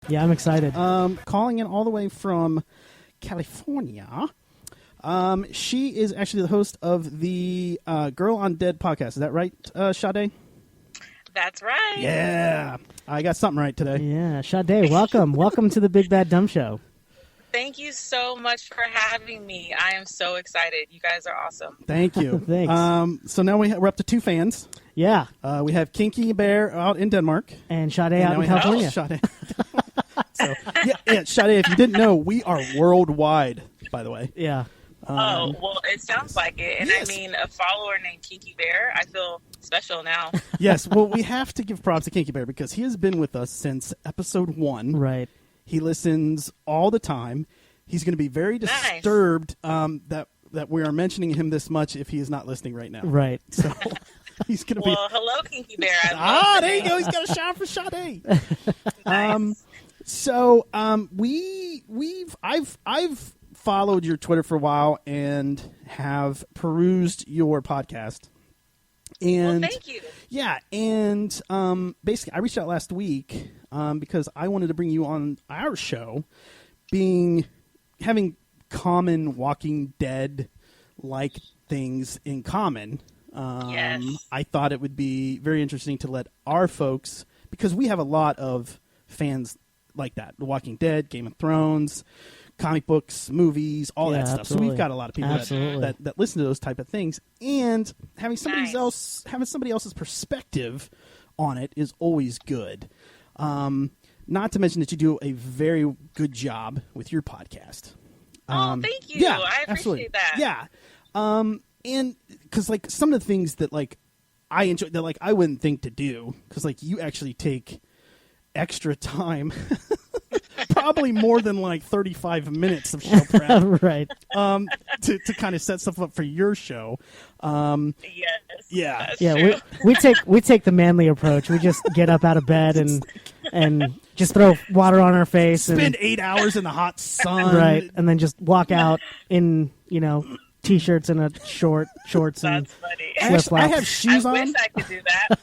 Yeah, I'm excited. Calling in all the way from California. She is actually the host of the Girl on Dead podcast. Is that right, Chada? That's right. Yeah. I got something right today. Yeah, Chada, welcome. Welcome to the Big Bad Dumb Show. Thank you so much for having me. I am so excited. You guys are awesome. Thank you. Thanks. So now we're up to 2 fans. Yeah. We have Kinky Bear out in Denmark. And Chada out in California. Chada. So, yeah, Chada, if you didn't know, we are worldwide, by the way. Yeah. Well, it sounds like it. And yes. I mean, a follower named Kinky Bear, I feel special now. Yes, well, we have to give props to Kinky Bear because he has been with us since episode 1. Right. He listens all the time. He's going to be very disturbed that we are mentioning him this much if he is not listening right now. Right. So he's going to be. Well, hello, Kinky Bear. There you go. He's got a shout for Chada. Nice. So I've followed your Twitter for a while and have perused your podcast. And well, thank you. Yeah, and basically I reached out last week because I wanted to bring you on our show, having common Walking Dead like things in common. Yes. I thought it would be very interesting to let our folks, because we have a lot of fans like that, The Walking Dead, Game of Thrones, comic books, movies, all that stuff. Absolutely. So we've got a lot of people that listen to those type of things, and having somebody else's perspective on it is always good. Not to mention that you do a very good job with your podcast. Thank you. Yeah, I appreciate absolutely. that. Yeah. And because like some of the things that like I enjoy that like I wouldn't think to do, because like you actually take extra time, probably more than like 35 minutes of show prep, Right. To kind of set stuff up for your show. Yes. Yeah. That's Yeah, true. we take the manly approach. We just get up out of bed and just throw water on our face Spend and 8 hours in the hot sun. right, and then just walk out in, t-shirts and shorts and That's funny. flip-flops. I have shoes I on. wish I could do that.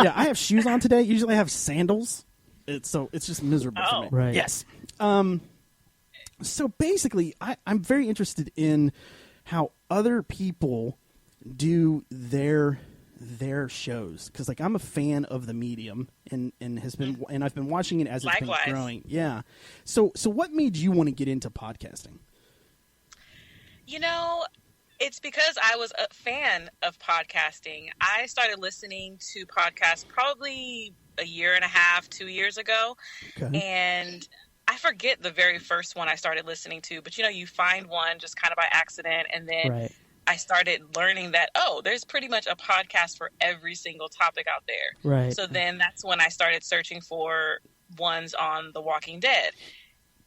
Yeah, I have shoes on today. Usually I have sandals. It's just miserable for me. Right. Yes. So basically, I'm very interested in how other people do their shows, because like I'm a fan of the medium and I've been watching it as it's Likewise. been growing. Yeah. So what made you want to get into podcasting? It's because I was a fan of podcasting. I started listening to podcasts probably a year and a half, 2 years ago. Okay. And I forget the very first one I started listening to, but you find one just kind of by accident. And then Right. I started learning that, there's pretty much a podcast for every single topic out there. Right. So then that's when I started searching for ones on The Walking Dead.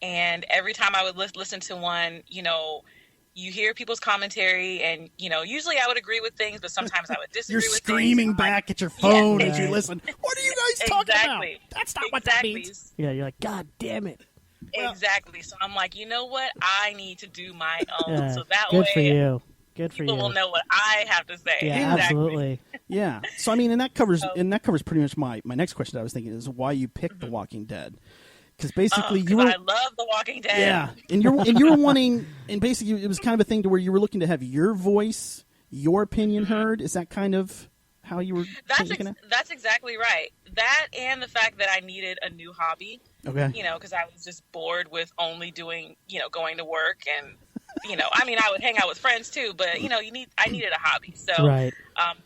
And every time I would listen to one, you hear people's commentary, and usually I would agree with things, but sometimes I would disagree. You're with screaming things. back at your phone Yeah, as you right. listen. What are you guys talking about? That's not what that means. Yeah, you're like, God damn it. Exactly. So I'm like, you know what? I need to do my own, Yeah, so that good way for you. Good for people you. will know what I have to say. Yeah, Exactly. absolutely. Yeah. So I mean, and that covers pretty much my next question I was thinking is why you picked The Walking Dead. Because basically you were, I love The Walking Dead. yeah, and you were wanting, and basically it was kind of a thing to where you were looking to have your voice, your opinion heard. Is that kind of how you were thinking? That's exactly right. That and the fact that I needed a new hobby. Okay. Because I was just bored with only doing, going to work and. I would hang out with friends too, but I needed a hobby. So Right.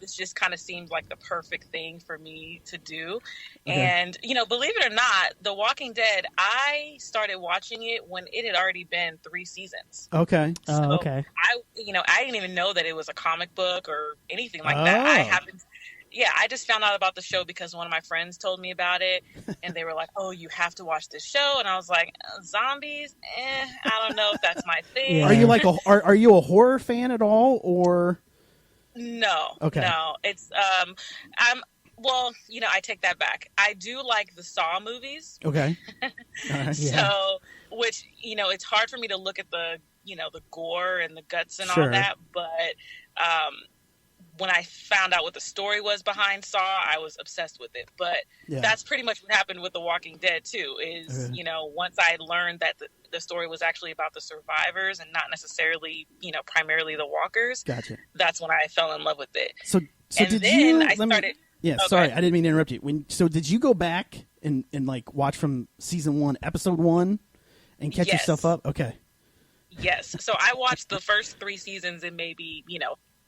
This just kind of seemed like the perfect thing for me to do. Okay. And, believe it or not, The Walking Dead, I started watching it when it had already been 3 seasons. Okay. Oh, okay. I didn't even know that it was a comic book or anything like that. I just found out about the show because one of my friends told me about it, and they were like, "Oh, you have to watch this show." And I was like, "Zombies? I don't know if that's my thing." Yeah. Are you like are you a horror fan at all, or? No. Okay. No. It's I take that back. I do like the Saw movies. Okay. All right. So, which it's hard for me to look at the the gore and the guts and Sure. all that, but when I found out what the story was behind Saw, I was obsessed with it. But that's pretty much what happened with The Walking Dead too. Is once I learned that the story was actually about the survivors and not necessarily primarily the walkers. Gotcha. That's when I fell in love with it. So and did then you? I started. Sorry, I didn't mean to interrupt you. So did you go back and like watch from season 1, episode 1, and catch yourself up? Okay. Yes. So I watched the first 3 seasons in maybe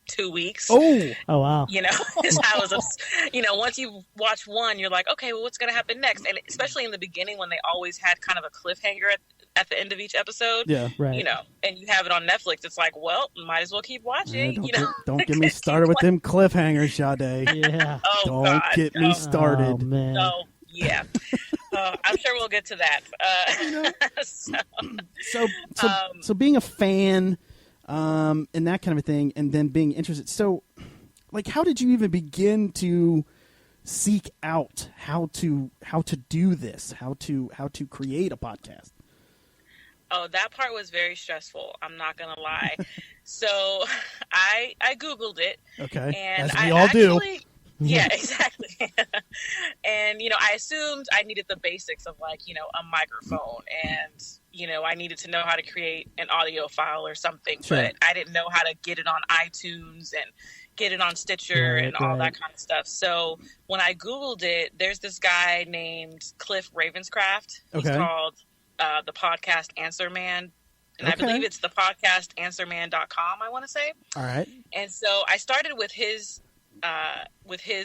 2 weeks. Oh wow. I was, once you watch one, you're like, okay, well, what's going to happen next? And especially in the beginning when they always had kind of a cliffhanger at the end of each episode. Yeah. Right. And you have it on Netflix. It's like, well, might as well keep watching. Don't get me started with them cliffhangers, Sade. Yeah. Oh, don't God, get me started. Oh, man. Oh, yeah. I'm sure we'll get to that. So being a fan, and that kind of a thing, and then being interested. So, like, how did you even begin to seek out how to do this, how to create a podcast? Oh, that part was very stressful. I'm not gonna lie. So I Googled it. Okay, and as we all do. Yeah, exactly. And I assumed I needed the basics of like a microphone, and I needed to know how to create an audio file or something. Sure. But I didn't know how to get it on iTunes and get it on Stitcher and all that kind of stuff. So when I Googled it, there's this guy named Cliff Ravenscraft. He's called the podcast Answer Man. And I believe it's the podcast answerman.com, I want to say. All right. And so I started with his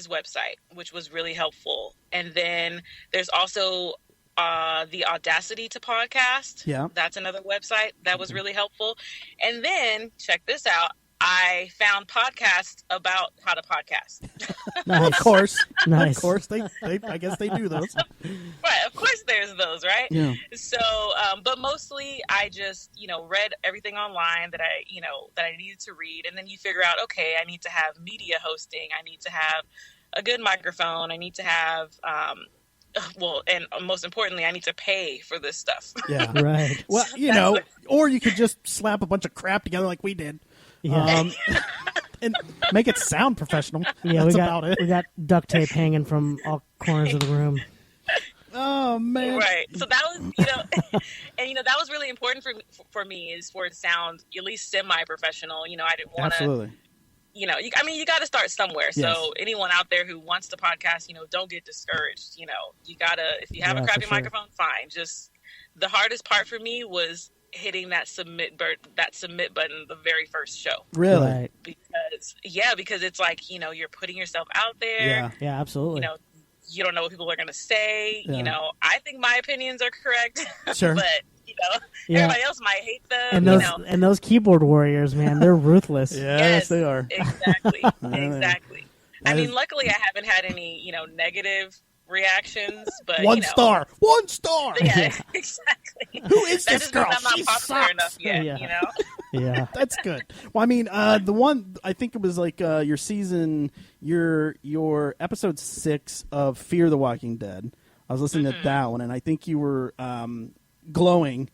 website, which was really helpful. And then there's also the Audacity to Podcast. Yeah. That's another website that was really helpful. And then, check this out, I found podcasts about how to podcast. Nice. Of course. Nice. Of course, they I guess they do those. Right, of course there's those, right? Yeah. So, but mostly I just, read everything online that I needed to read. And then you figure out, okay, I need to have media hosting. I need to have a good microphone. I need to have, and most importantly, I need to pay for this stuff. Yeah. Right. Well, or you could just slap a bunch of crap together like we did. Yeah. And make it sound professional. Yeah, That's about it. We got duct tape hanging from all corners of the room. Oh man! Right. So that was, and that was really important for me is for it to sound at least semi-professional. I didn't want to. Absolutely. You got to start somewhere. Yes. So anyone out there who wants to podcast, don't get discouraged. You gotta, if you have a crappy microphone, fine. Just the hardest part for me was hitting that submit button the very first show. Really? Right. Because it's like, you're putting yourself out there. Yeah, absolutely. You don't know what people are going to say. Yeah. I think my opinions are correct. Sure. But, everybody else might hate them. And those keyboard warriors, man, they're ruthless. Yes, they are. Exactly. Exactly. I mean, luckily I haven't had any, negative reactions, but one star. Yeah, exactly. Who is this girl? I'm not She popular sucks. enough yet, Yeah. That's good. Well, I mean, the one I think it was like your season, your episode 6 of Fear the Walking Dead. I was listening to that one, and I think you were glowing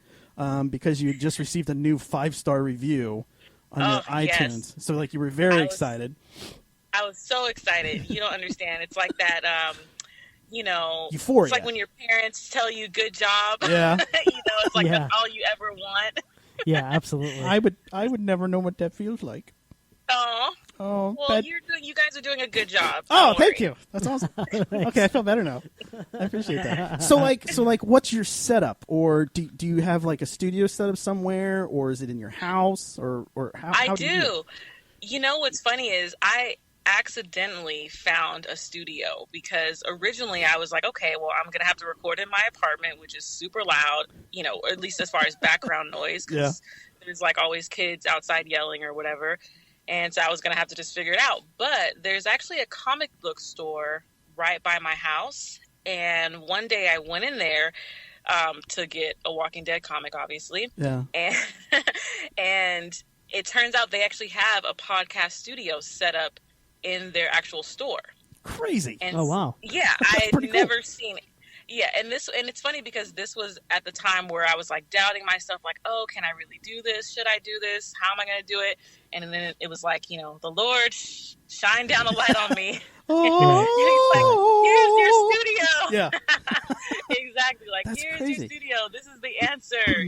because you had just received a new 5-star review on your iTunes. Yes. So, like, you were very excited. I was so excited. You don't understand. It's like that. Euphoria. It's like when your parents tell you "good job." Yeah. It's like that's all you ever want. Yeah, absolutely. I would never know what that feels like. Oh, well, you guys are doing a good job. Oh, thank you. That's awesome. Okay, I feel better now. I appreciate that. So like, what's your setup? Or do you have like a studio set up somewhere, or is it in your house, or how? I do. You know what's funny is I accidentally found a studio because originally I was like, okay, well, I'm gonna have to record in my apartment, which is super loud, or at least as far as background noise, because there's like always kids outside yelling or whatever, and so I was gonna have to just figure it out. But there's actually a comic book store right by my house, and one day I went in there to get a Walking Dead comic, obviously, and it turns out they actually have a podcast studio set up in their actual store. Crazy. And oh, wow. Yeah, I had never seen it. Yeah, and it's funny because this was at the time where I was like doubting myself, like, oh, can I really do this? Should I do this? How am I going to do it? And then it was like, the Lord shined down a light on me. Oh, and he's like, here's your studio. Yeah, exactly. Like, that's here's crazy. your studio. This is the answer.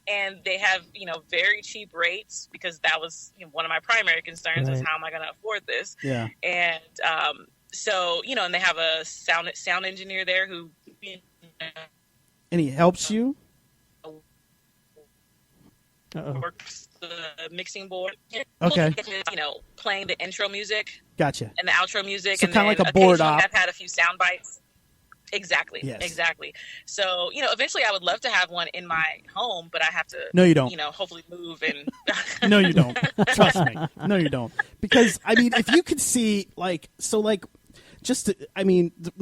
And they have very cheap rates, because that was one of my primary concerns was how am I going to afford this? Yeah. And so and they have a sound engineer there who. And he helps you? Works the mixing board. Okay. Playing the intro music. Gotcha. And the outro music. So and kind of like a board op. I've had a few sound bites. Exactly. Yes. Exactly. So, eventually I would love to have one in my home, but I have to, No, you don't. Hopefully move and. No, you don't. Trust me. No, you don't. Because, if you could see, when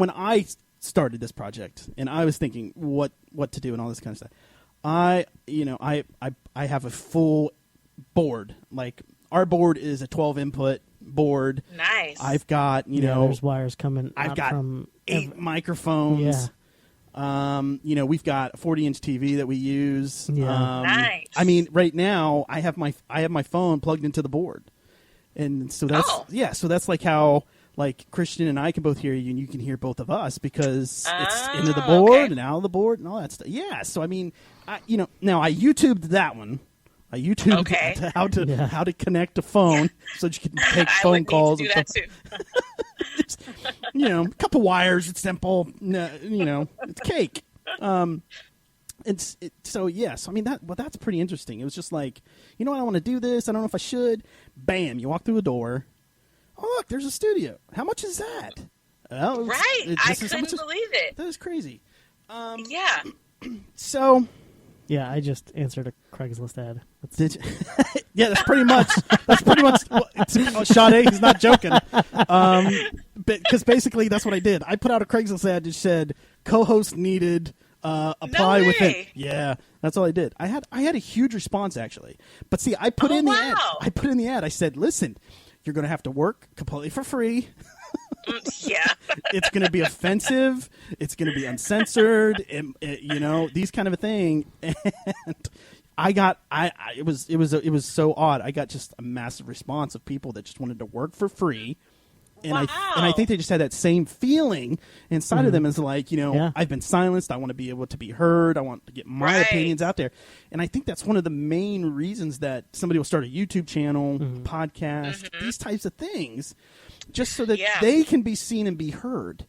I started this project and I was thinking what to do and all this kind of stuff, I have a full board. Like, our board is a 12 input board. Nice. I've got, there's wires coming I've out got from 8 microphones. Yeah. We've got a 40-inch TV that we use. Yeah. Nice. Right now I have my phone plugged into the board, and so that's so that's like how Christian and I can both hear you, and you can hear both of us because it's into the board and out of the board and all that stuff. Yeah. So now I YouTubed that one. I YouTubed how to connect a phone so that you can take phone calls. I would need to do that too. A couple wires. It's simple. It's cake. That's pretty interesting. It was just like, I want to do this. I don't know if I should. Bam! You walk through the door. Oh, look, there's a studio. How much is that? Well, right. I couldn't believe it. That is crazy. Yeah. So. Yeah, I just answered a Craigslist ad. Did you? Yeah, that's pretty much. Chada, he's not joking. Because basically that's what I did. I put out a Craigslist ad that said co-host needed. Apply within. Yeah, that's all I did. I had a huge response actually. But see, I put in the ad. I said, listen, you're going to have to work completely for free. Yeah. It's going to be offensive. It's going to be uncensored. These kind of a thing. And it was so odd. I got just a massive response of people that just wanted to work for free. And I think they just had that same feeling inside of them as like, I've been silenced. I want to be able to be heard. I want to get my opinions out there. And I think that's one of the main reasons that somebody will start a YouTube channel, podcast, these types of things, just so that they can be seen and be heard.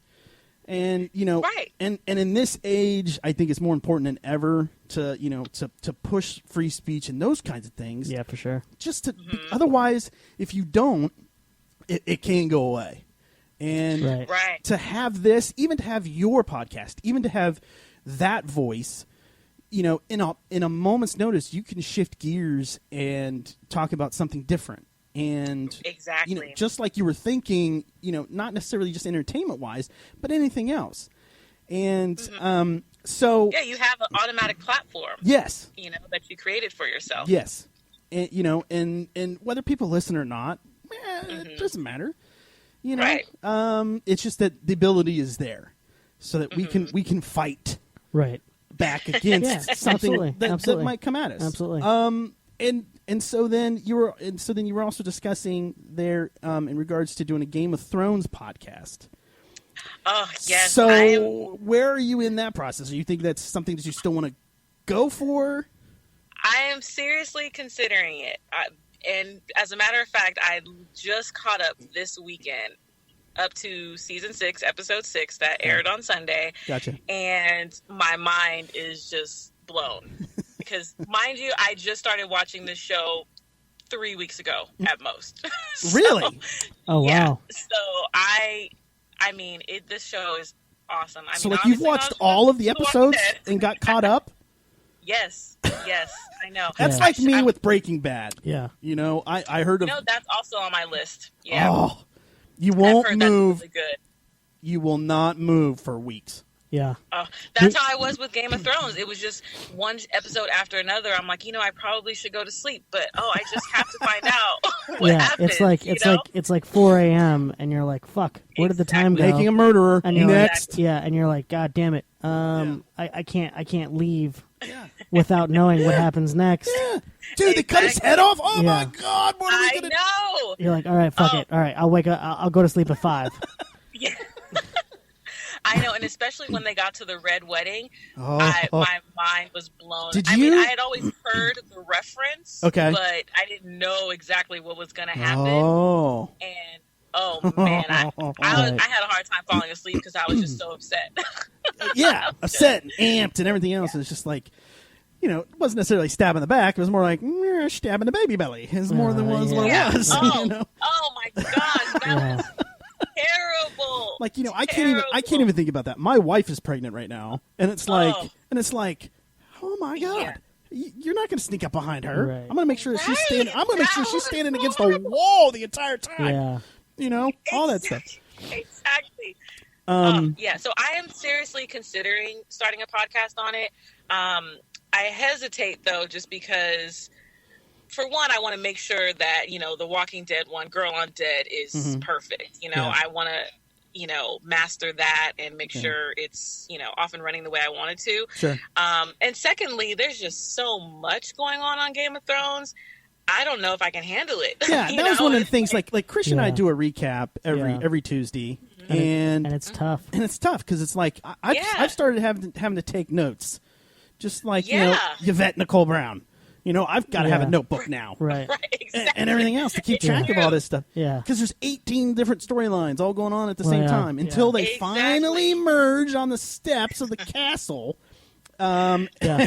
And, and in this age, I think it's more important than ever to push free speech and those kinds of things. Yeah, for sure. Just to, otherwise, if you don't, it can go away. And to have this, even to have your podcast, even to have that voice, in a moment's notice, you can shift gears and talk about something different. And exactly, just like you were thinking, not necessarily just entertainment wise, but anything else. And so you have an automatic platform. Yes, that you created for yourself. Yes, and and whether people listen or not, it doesn't matter. It's just that the ability is there, so that we can fight back against something that might come at us. Absolutely. And so then you were also discussing there in regards to doing a Game of Thrones podcast. Oh yes. So where are you in that process? Do you think that's something that you still want to go for? I am seriously considering it. And as a matter of fact, I just caught up this weekend up to season 6, episode 6 that aired on Sunday. Gotcha. And my mind is just blown. Because, mind you, I just started watching this show 3 weeks ago at most. Really? Oh, yeah. wow. So, this show is awesome. You've watched all of the episodes and got caught up? Yes, I know. That's like me with Breaking Bad. Yeah. I heard of... that's also on my list. Yeah. Oh, you won't move. That's really good. You will not move for weeks. Yeah. That's how I was with Game of Thrones. It was just one episode after another. I'm like, I probably should go to sleep, but I just have to find out what happens. It's like 4 a.m. and you're like, fuck, where did the time go? Making a murderer. And you're next. and you're like, God damn it, I can't leave without knowing what happens next. Yeah. Dude, they cut his head off. Oh my Yeah. God! What are we gonna? know. You're like, all right, fuck it. All right, I'll wake up. I'll go to sleep at 5. Yeah. I know, and especially when they got to the red wedding, Oh. my mind was blown. Did I mean, you? I had always heard the reference, Okay. but I didn't know exactly what was going to happen. Oh. And oh man, I had a hard time falling asleep because I was just so upset. Yeah, upset and amped and everything else. It's just like, it wasn't necessarily stab in the back. It was more like stab in the baby belly. It's more than was what it was. Oh my gosh, that was terrible. Like, I can't even think about that. My wife is pregnant right now, and it's like, oh my God. Yeah. You're not going to sneak up behind her. Right. I'm going to make sure that she's Right. standing. I'm going to make sure she's That standing was against the horrible. wall the entire time. Yeah. All that stuff. Exactly. Yeah, so I am seriously considering starting a podcast on it. I hesitate, though, just because, for one, I want to make sure that, the Walking Dead one, Girl on Dead, is perfect. Yeah. I want to, master that and make sure it's, off and running the way I want it to. Sure. And secondly, there's just so much going on Game of Thrones. I don't know if I can handle it. Yeah, that was one of the things. Like Chris and I Yeah. do a recap every Tuesday, and it's tough. And it's tough because it's like I've started having to take notes, just like Yvette Nicole Brown. I've got to have a notebook now, Right. Right, exactly. and everything else to keep track of all this stuff. Yeah. Because there's 18 different storylines all going on at the same time until they Exactly. finally merge on the steps of the castle. Yeah.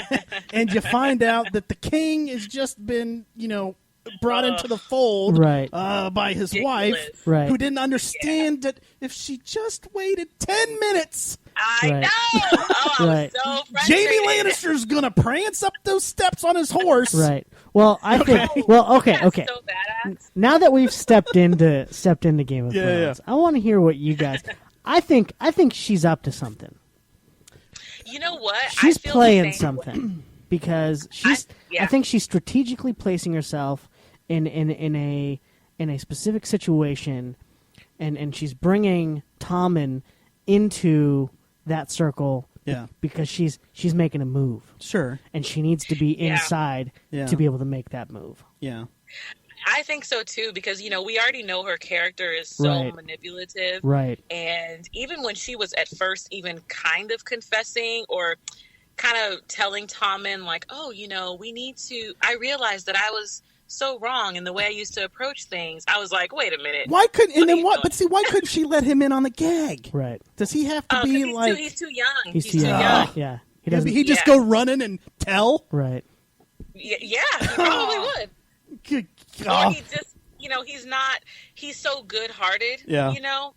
And you find out that the king has just been, brought into the fold Right. by his Ridiculous. wife, Right. who didn't understand that if she just waited 10 minutes, I Right. know. Oh, I Right. was so frustrated. Jamie Lannister's going to prance up those steps on his horse. Right. Well, I think. Well, okay. That's so badass. Now that we've stepped into Game of Yeah, Thrones, I want to hear what you guys. I think she's up to something. You know what? She's I feel playing the same something because she's. I think she's strategically placing herself in a specific situation, and she's bringing Tommen into that circle. Yeah. Because she's making a move. Sure. And she needs to be inside to be able to make that move. Yeah. I think so too, because we already know her character is so manipulative, Right. And even when she was at first even kind of confessing or kind of telling Tommen like, "Oh, we need to." I realized that I was so wrong in the way I used to approach things. I was like, "Wait a minute." Why couldn't? And then what? But see, why couldn't she let him in on the gag? Right. Does he have to 'Cause be he's like? he's too young. He's too too young. young. Yeah. He Does doesn't. he just go running and tell? Right. Yeah, he probably would. Good Or God. he just, he's so good-hearted, Yeah.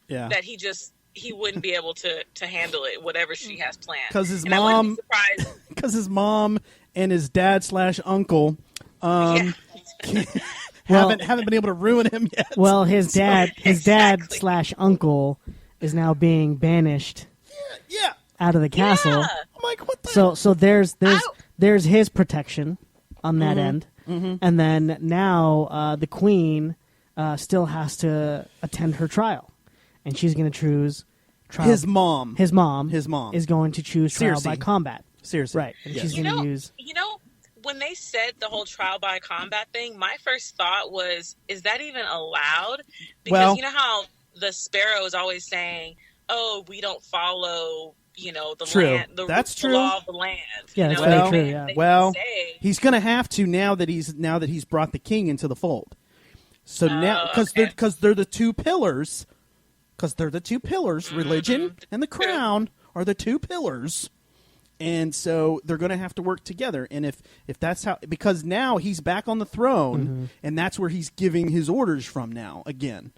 that he wouldn't be able to handle it, whatever she has planned. Because his And I wouldn't mom, be surprised. because his mom and his dad/uncle Yeah. haven't been able to ruin him yet. Well, his dad Exactly. / uncle is now being banished Yeah. out of the castle. Yeah. I'm like, what the? So there's Ow. his protection on that end, and then now the queen still has to attend her trial, and she's going to choose trial. His mom. His mom is going to choose trial by Cersei. combat. Seriously. Right, and Yes. she's going to use. When they said the whole trial by combat thing, my first thought was, is that even allowed? Because Well- you know how the Sparrow is always saying, "Oh, we don't follow, the True. land, That's the true. law of the land." Yeah, that's what very I true, mean? yeah. They Well, say, he's going to have to now that he's brought the king into the fold. So now, because they're the two pillars, religion and the crown are the two pillars, and so they're going to have to work together. And if that's how, because now he's back on the throne, and that's where he's giving his orders from now again.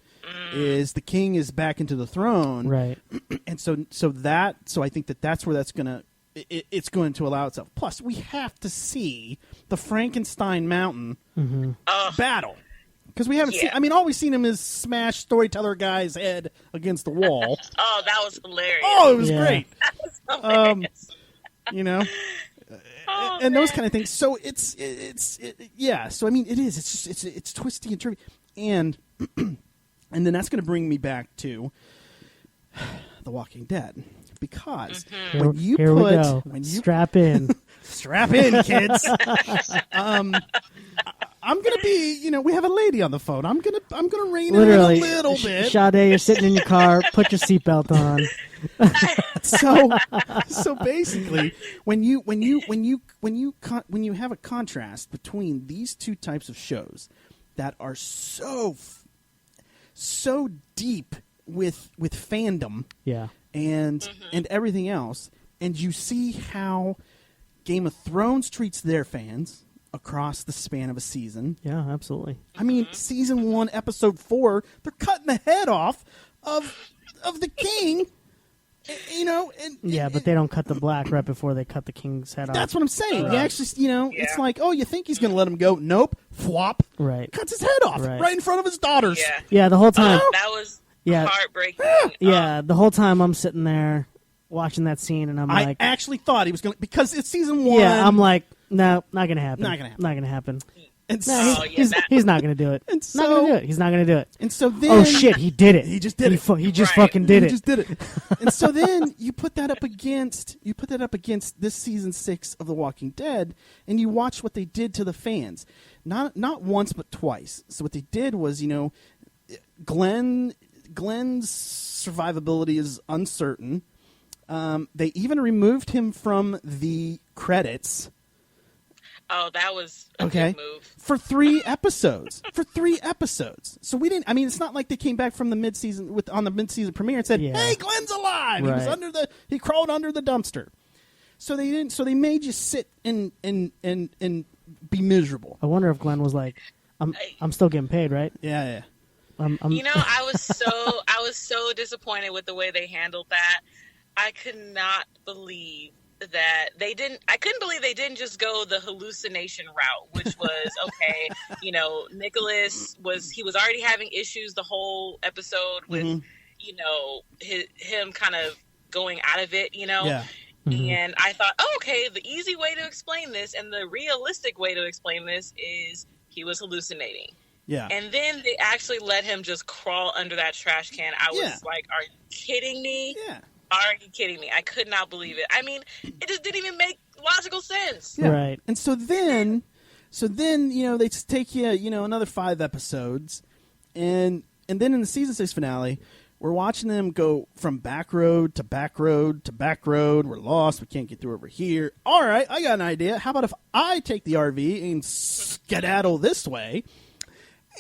Is the king is back into the throne, Right. and so I think that's where that's gonna it's going to allow itself. Plus, we have to see the Frankenstein Mountain battle because we haven't seen. I mean, all we've seen him is smash storyteller guy's head against the wall. "Oh, that was hilarious." Oh, it was Yeah. great. That was hilarious. Oh, And those man. kind of things. So yeah. So I mean, it is. It's just it's twisty and trippy, and and then that's going to bring me back to The Walking Dead. because Mm-hmm. when you Here put we go. Strap in. strap in, kids. I'm gonna be, we have a lady on the phone. I'm gonna rein it in a little bit. Sade, you're sitting in your car. Put your seatbelt on. So basically, when you have a contrast between these two types of shows that are so deep with fandom, Yeah, and everything else, and you see how Game of Thrones treats their fans across the span of a season. yeah, absolutely. I mean, season 1, episode 4, they're cutting the head off of the king. Yeah, but they don't cut the black right before they cut the king's head off. That's what I'm saying. Right. He actually, it's like, oh, you think he's going to let him go? Nope. Flop. Right. Cuts his head off right in front of his daughters. Yeah. Yeah, the whole time. That was Yeah. heartbreaking. Yeah, the whole time I'm sitting there watching that scene, and I like, actually thought he was going to, because it's season 1. yeah, I'm like, no, not gonna happen. Not gonna happen. Not gonna happen. And No, so, he's not gonna do it. And Not gonna do so- it. He's not gonna do it. and so then, Oh shit, he did it. He just did it. He just Right. fucking did he it. just did it. And so then you put that up against this season 6 of The Walking Dead, and you watch what they did to the fans. Not once but twice. So what they did was, Glenn's survivability is uncertain. They even removed him from the credits. Oh, that was a Okay. good move. For 3 episodes. So we didn't. I mean, it's not like they came back from the mid-season on the mid-season premiere and said, Yeah. "Hey, Glenn's alive. He was Right. he crawled under the dumpster." So they didn't. So they made you sit and be miserable. I wonder if Glenn was like, I'm still getting paid, right? Yeah. I'm I was so disappointed with the way they handled that. I could not believe that they didn't. I couldn't believe they didn't just go the hallucination route, which was okay. Nicholas was already having issues the whole episode with him kind of going out of it. Yeah. And I thought, okay, the easy way to explain this and the realistic way to explain this is he was hallucinating. Yeah. And then they actually let him just crawl under that trash can. I was like, are you kidding me? Yeah. Are you kidding me? I could not believe it. I mean, it just didn't even make logical sense. Yeah. Right. And so then they take you another 5 episodes, and then in the season 6 finale, we're watching them go from back road to back road to back road. We're lost. We can't get through over here. All right, I got an idea. How about if I take the RV and skedaddle this way,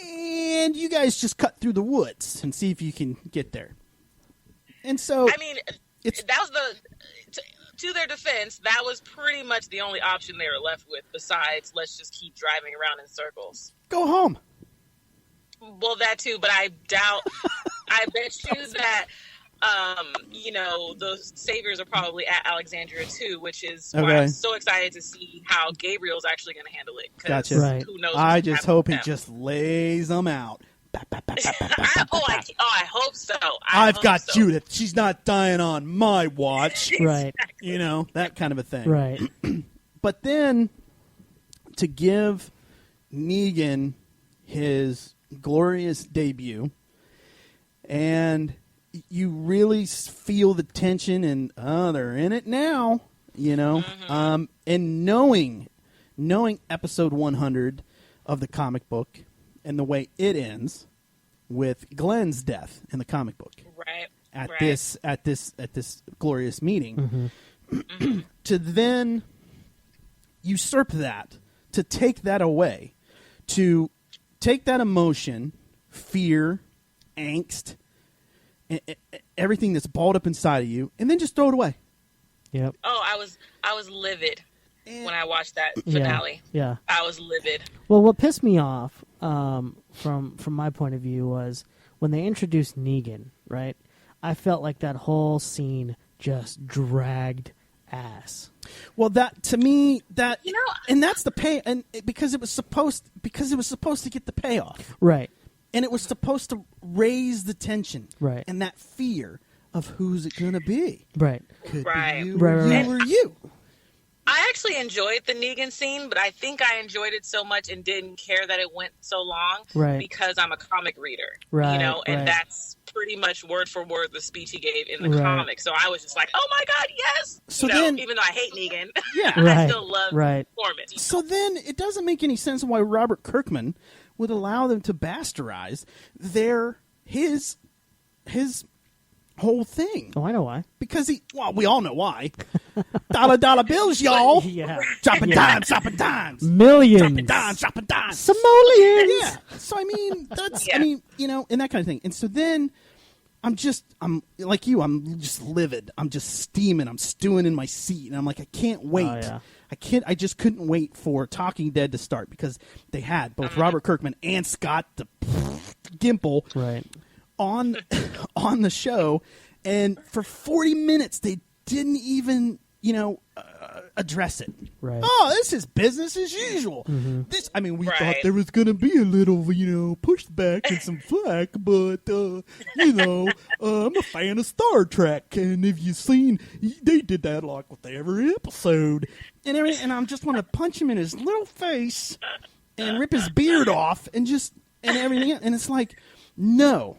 and you guys just cut through the woods and see if you can get there. And so, I mean, that was to their defense, that was pretty much the only option they were left with besides let's just keep driving around in circles. go home. Well, that too, but I doubt. I bet you that the saviors are probably at Alexandria too, which is why I'm so excited to see how Gabriel's actually going to handle it. Gotcha. Right. Who knows? I just hope he just lays them out. I hope so. I've got Judith. She's not dying on my watch. right. That kind of a thing. Right. But then to give Negan his glorious debut, and you really feel the tension, and they're in it now, and knowing episode 100 of the comic book and the way it ends with Glenn's death in the comic book, right at this glorious meeting, to then usurp that, to take that away, to take that emotion, fear, angst, everything that's balled up inside of you, and then just throw it away. Yep. Oh, I was livid when I watched that finale. Yeah. I was livid. Well, what pissed me off from my point of view was when they introduced Negan, right? I felt like that whole scene just dragged ass. Well, that to me, and that's the pay, and because it was supposed to get the payoff, Right. and it was supposed to raise the tension, Right. and that fear of who's it gonna be, Right. could Right. be you, Right, or right, you, or you. I actually enjoyed the Negan scene, but I think I enjoyed it so much and didn't care that it went so long Right. because I'm a comic reader, Right, and right. that's pretty much word for word the speech he gave in the comic. So I was just like, oh my God, yes! So then, even though I hate Negan, I still love the performance. So then it doesn't make any sense why Robert Kirkman would allow them to bastardize his whole thing. Oh, I know why. Because we all know why. Dollar bills, y'all. Dropping dimes. Millions. Dropping dimes. Simoleons. Yeah. So, I mean, that's, I mean, you know, and that kind of thing. And so then I'm like you, I'm just livid. I'm just steaming. I'm stewing in my seat. And I'm like, I can't wait. Oh, yeah. I just couldn't wait for Talking Dead to start because they had both Robert Kirkman and Scott the Gimple on the show, and for 40 minutes they didn't even, you know, address it. Right. Oh, this is business as usual. Mm-hmm. This, I mean, we thought there was going to be a little, you know, pushback and some flack, but you know, I'm a fan of Star Trek, and if you've seen, they did that like with every episode, and everything, and I just want to punch him in his little face and rip his beard off and everything, and it's like, no.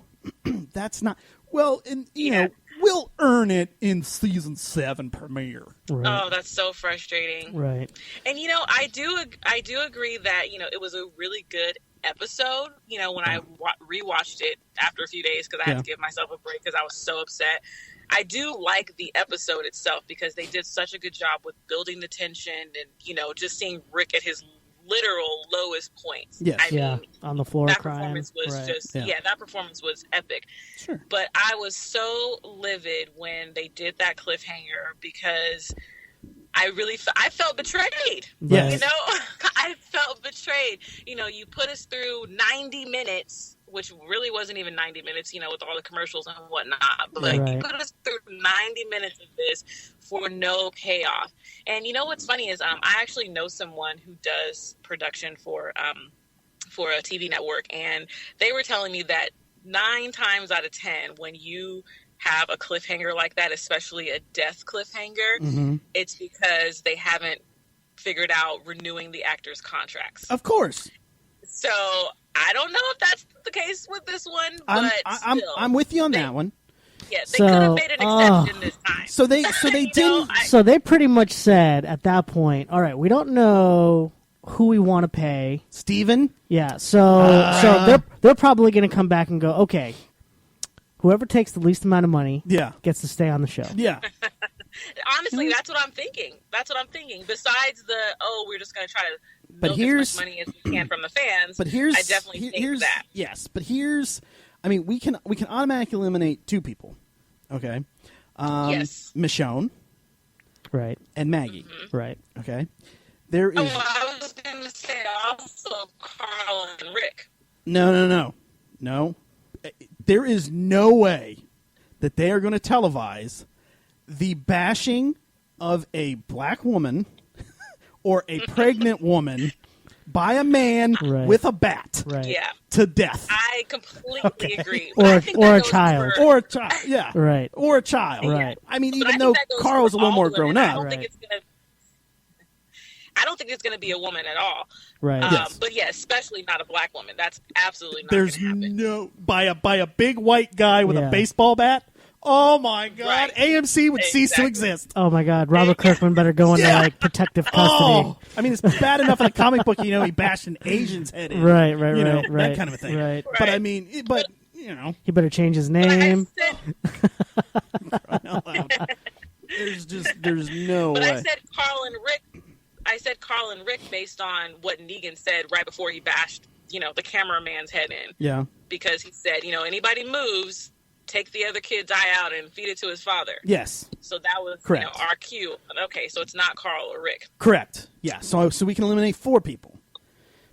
That's not well, and you know, we'll earn it in season 7 premiere. Right. Oh, that's so frustrating. Right. And you know, I do agree that, you know, it was a really good episode. You know, when I rewatched it after a few days because I had to give myself a break because I was so upset. I do like the episode itself because they did such a good job with building the tension and, you know, just seeing Rick at his literal lowest points. Yes. I mean, on the floor that crying. Performance was just that performance was epic. Sure. But I was so livid when they did that cliffhanger because I felt betrayed. Yes. You know, I felt betrayed. You know, you put us through 90 minutes, which really wasn't even 90 minutes, you know, with all the commercials and whatnot. But like, you put us through 90 minutes of this for no payoff. And you know what's funny is I actually know someone who does production for a TV network, and they were telling me that 9 times out of 10, when you have a cliffhanger like that, especially a death cliffhanger, it's because they haven't figured out renewing the actors' contracts. Of course. So I don't know if that's the case with this one, but I'm with you on that one. Yeah, they could have made an exception this time. So they didn't. So they pretty much said at that point, all right, we don't know who we want to pay. Steven? Yeah. So they're probably going to come back and go, okay, whoever takes the least amount of money gets to stay on the show. Yeah. Honestly, that's what I'm thinking. Besides we're just going to try to milk as much money as we can from the fans. But I definitely think that. Yes, but I mean, we can automatically eliminate 2 people. Okay. Yes. Michonne. Right. And Maggie. Right. Okay. There is. Oh, I was going to say also Carl and Rick. No. There is no way that they are going to televise the bashing of a black woman or a pregnant woman by a man with a bat to death. I completely agree. Or a child. Or a child, yeah. Right. Or a child. Right. I mean, even though Carl's a little more grown up. I don't think it's going to be a woman at all. Right. Yes. But yeah, especially not a black woman. That's absolutely not going to happen. There's no by a big white guy with a baseball bat. Oh my God! Right. AMC would cease to exist. Oh my God! Robert Kirkman better go into like protective custody. I mean, it's bad enough in the comic book. You know, he bashed an Asian's head in. Right. That kind of a thing. Right. But I mean, you know, he better change his name. There's no way. I said Carl and Rick based on what Negan said right before he bashed, you know, the cameraman's head in. Yeah. Because he said, you know, anybody moves, take the other kid's eye out and feed it to his father. Yes. So that was correct. You know, our cue. Okay, so it's not Carl or Rick. Correct. Yeah. So we can eliminate 4 people.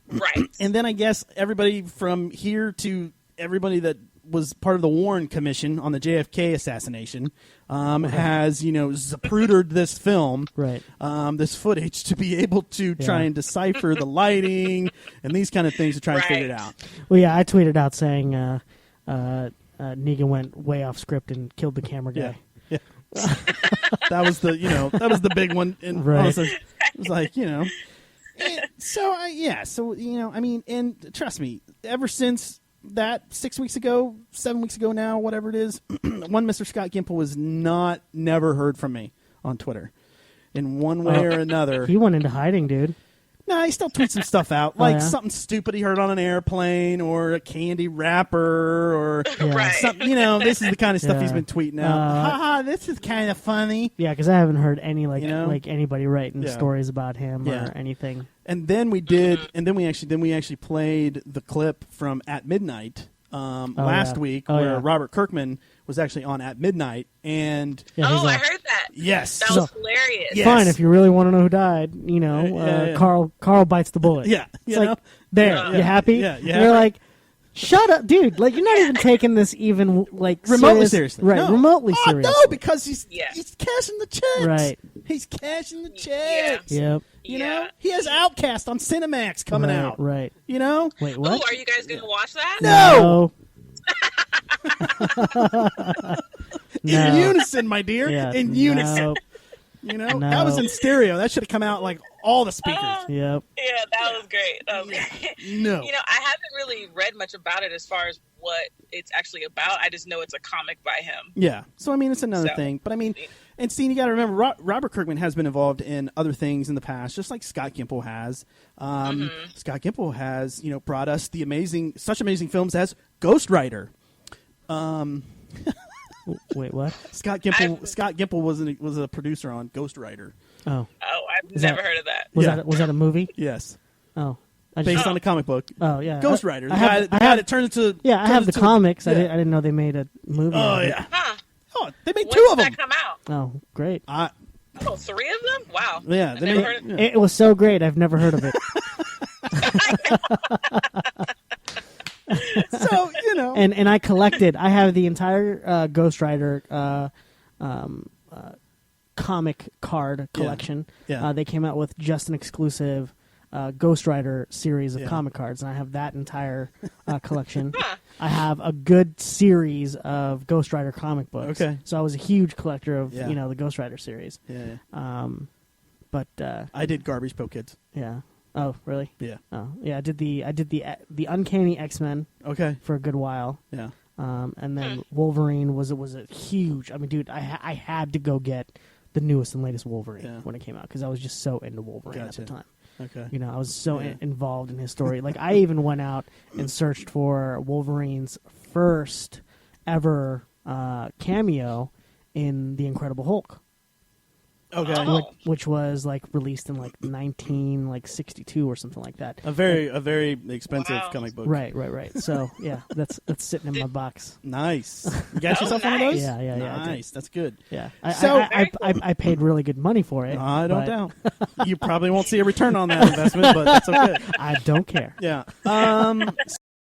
Right. And then I guess everybody from here to everybody that was part of the Warren Commission on the JFK assassination has, you know, zaprudered this film, this footage, to be able to try and decipher the lighting and these kind of things to try and figure it out. Well, yeah, I tweeted out saying Negan went way off script and killed the camera guy. Yeah. that was the big one. And honestly, it was like, you know. So, you know, I mean, and trust me, ever since that 6 weeks ago, 7 weeks ago now, whatever it is, one Mr. Scott Gimple was never heard from me on Twitter in one way or another. He went into hiding, dude. No, he still tweets some stuff out, like something stupid he heard on an airplane, or a candy wrapper, or something. This is the kind of stuff he's been tweeting out. Haha, this is kind of funny. Yeah, because I haven't heard any like anybody writing stories about him or anything. And then we did, and then we actually played the clip from At Midnight last week, where Robert Kirkman was actually on At Midnight, and I heard that. Yes, that was hilarious. Yes. Fine, if you really want to know who died, Carl bites the bullet. Yeah, it's like there, you happy? Yeah, yeah. You're like, shut up, dude! Like you're not even taking this even like remotely seriously, right? No. Remotely seriously. No, because he's cashing the checks. Right, he's cashing the checks. Yep. You know, he has Outcast on Cinemax coming out. Right. You know. Wait, what? Ooh, are you guys gonna watch that? No. No. In unison, my dear. Yeah, in unison. No. That was in stereo. That should have come out like all the speakers. Yep. Yeah, that was great. No. I haven't really read much about it as far as what it's actually about. I just know it's a comic by him. Yeah. So, it's another thing. But, and Steve, you got to remember, Robert Kirkman has been involved in other things in the past, just like Scott Gimple has. Scott Gimple has, brought us such amazing films as Ghost Rider. Wait, what? Scott Gimple was a producer on Ghost Rider. Oh, I've never heard of that. Was that a movie? Yes. Oh, based on a comic book. Oh yeah, Ghost Rider. The guy that turned into. Yeah, I have the comics. I didn't know they made a movie. Oh yeah. Huh. Oh, they made When two of did them. that come out? Oh, great. 3 of them? Wow. Yeah, I've never heard of it. It was so great. I've never heard of it. So and I collected. I have the entire Ghost Rider comic card collection. Yeah. They came out with just an exclusive Ghost Rider series of comic cards, and I have that entire collection. I have a good series of Ghost Rider comic books. Okay. So I was a huge collector of the Ghost Rider series. Yeah. But I did Garbage Pail Kids. yeah. Oh, really? Yeah. Oh, yeah. I did the Uncanny X-Men. Okay. For a good while. Yeah. And then Wolverine was a huge. I mean, dude, I had to go get the newest and latest Wolverine when it came out because I was just so into Wolverine at the time. Okay. I was so involved in his story. Like, I even went out and searched for Wolverine's first ever cameo in The Incredible Hulk. Okay. Which was like released in like 1962 or something like that. A very expensive comic book. Right. So yeah, that's sitting in my box. Nice. You got yourself one of those? Yeah. Nice. That's good. Yeah. So I paid really good money for it. I don't doubt. You probably won't see a return on that investment, but that's okay. I don't care. Yeah.